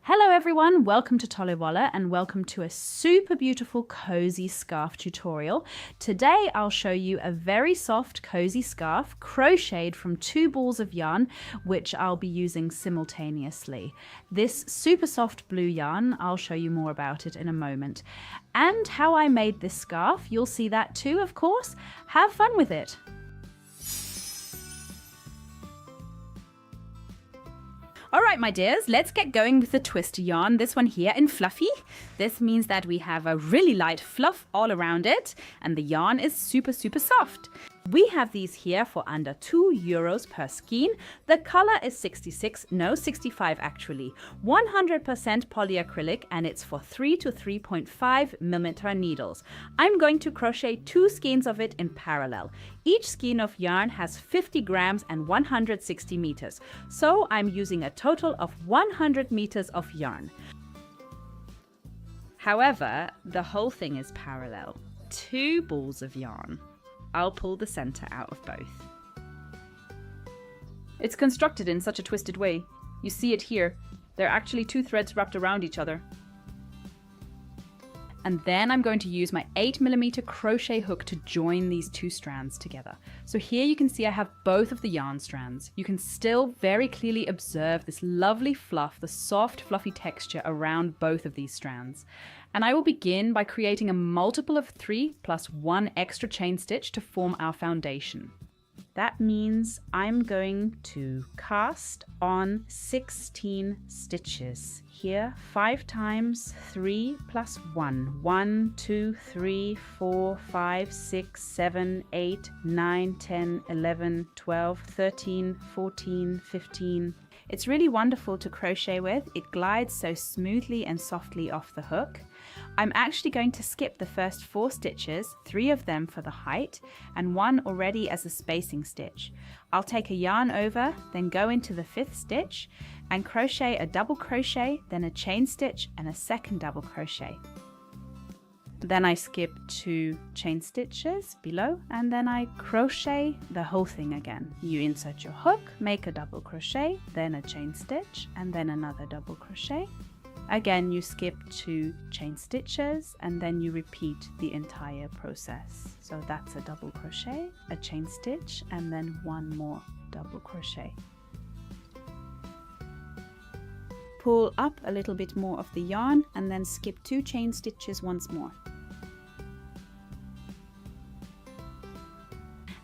Hello everyone, welcome to Tolewala and welcome to a super beautiful cozy scarf tutorial. Today I'll show you a very soft cozy scarf crocheted from 2 balls of yarn which I'll be using simultaneously. This super soft blue yarn, I'll show you more about it in a moment. And how I made this scarf, you'll see that too of course. Have fun with it! Alright my dears, let's get going with the twist yarn, this one here in Fluffy. This means that we have a really light fluff all around it and the yarn is super soft. We have these here for under €2 per skein. The color is 65 actually. 100% polyacrylic and it's for 3 to 3.5mm needles. I'm going to crochet 2 skeins of it in parallel. Each skein of yarn has 50 grams and 160 meters. So I'm using a total of 100 meters of yarn. However, the whole thing is parallel. 2 balls of yarn. I'll pull the center out of both. It's constructed in such a twisted way. You see it here. There are actually 2 threads wrapped around each other. And then I'm going to use my 8mm crochet hook to join these 2 strands together. So here you can see I have both of the yarn strands. You can still very clearly observe this lovely fluff, the soft fluffy texture around both of these strands. And I will begin by creating a multiple of 3 plus 1 extra chain stitch to form our foundation. That means I'm going to cast on 16 stitches. Here, 5 times 3 plus 1. 1, 2, 3, 4, 5, 6, 7, 8, 9, 10, 11, 12, 13, 14, 15. It's really wonderful to crochet with. It glides so smoothly and softly off the hook. I'm actually going to skip the first 4 stitches, 3 of them for the height and 1 already as a spacing stitch. I'll take a yarn over, then go into the 5th stitch and crochet a double crochet, then a chain stitch and a second double crochet. Then I skip 2 chain stitches below and then I crochet the whole thing again. You insert your hook, make a double crochet, then a chain stitch and then another double crochet. Again, you skip 2 chain stitches and then you repeat the entire process. So that's a double crochet, a chain stitch and then 1 more double crochet. Pull up a little bit more of the yarn and then skip 2 chain stitches once more.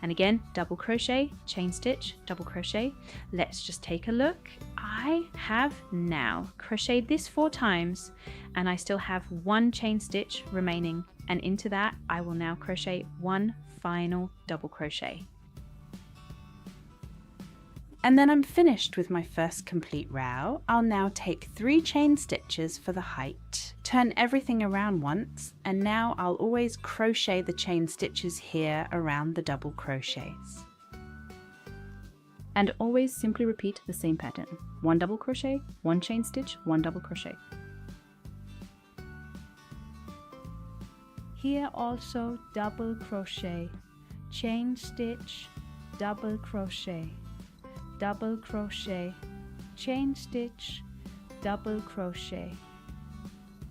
And again, double crochet, chain stitch, double crochet. Let's just take a look. I have now crocheted this 4 times and I still have 1 chain stitch remaining, and into that I will now crochet 1 final double crochet. And then I'm finished with my first complete row. I'll now take 3 chain stitches for the height, turn everything around once, and now I'll always crochet the chain stitches here around the double crochets. And always simply repeat the same pattern. 1 double crochet, 1 chain stitch, 1 double crochet. Here also double crochet, chain stitch, double crochet, double crochet, chain stitch, double crochet.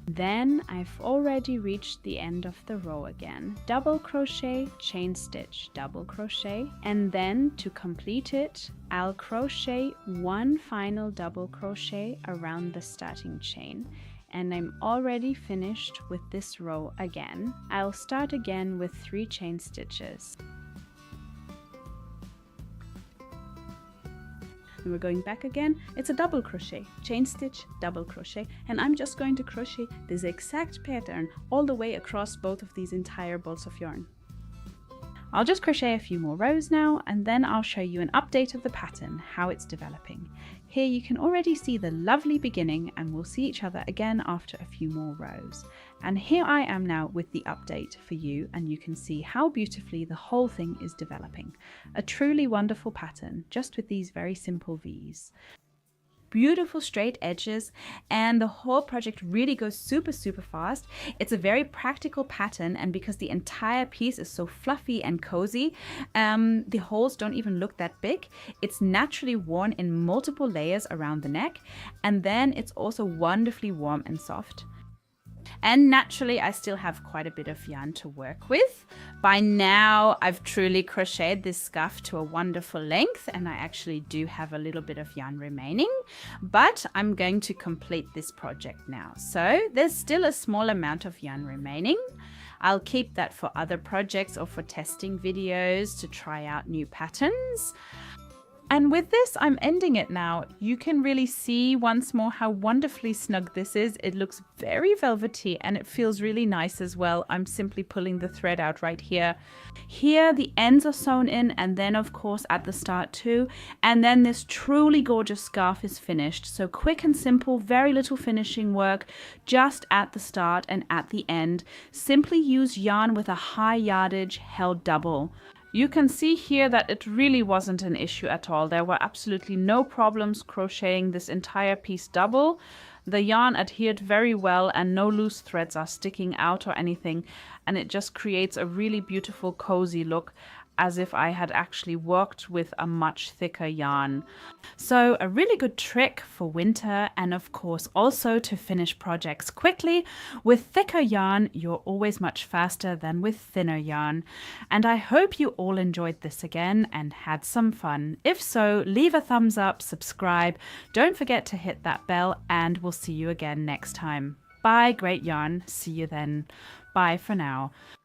Then I've already reached the end of the row again. Double crochet, chain stitch, double crochet, and then to complete it, I'll crochet 1 final double crochet around the starting chain. And I'm already finished with this row again. I'll start again with 3 chain stitches. And we're going back again. It's a double crochet, chain stitch, double crochet, and I'm just going to crochet this exact pattern all the way across both of these entire balls of yarn. I'll just crochet a few more rows now and then I'll show you an update of the pattern, how it's developing. Here you can already see the lovely beginning and we'll see each other again after a few more rows. And here I am now with the update for you and you can see how beautifully the whole thing is developing. A truly wonderful pattern just with these very simple V's. beautiful straight edges, and the whole project really goes super fast. It's a very practical pattern, and because the entire piece is so fluffy and cozy, the holes don't even look that big. It's naturally worn in multiple layers around the neck, and then it's also wonderfully warm and soft. And naturally, I still have quite a bit of yarn to work with. By now, I've truly crocheted this scarf to a wonderful length, and I actually do have a little bit of yarn remaining, but I'm going to complete this project now. So there's still a small amount of yarn remaining. I'll keep that for other projects or for testing videos to try out new patterns. And with this, I'm ending it now. You can really see once more how wonderfully snug this is. It looks very velvety and it feels really nice as well. I'm simply pulling the thread out right here. Here, the ends are sewn in, and then of course at the start too. And then this truly gorgeous scarf is finished. So quick and simple, very little finishing work, just at the start and at the end. Simply use yarn with a high yardage held double. You can see here that it really wasn't an issue at all. There were absolutely no problems crocheting this entire piece double. The yarn adhered very well and no loose threads are sticking out or anything, and it just creates a really beautiful cozy look, as if I had actually worked with a much thicker yarn. So a really good trick for winter, and of course also to finish projects quickly. With thicker yarn, you're always much faster than with thinner yarn. And I hope you all enjoyed this again and had some fun. If so, leave a thumbs up, subscribe, don't forget to hit that bell, and we'll see you again next time. Bye, great yarn. See you then. Bye for now.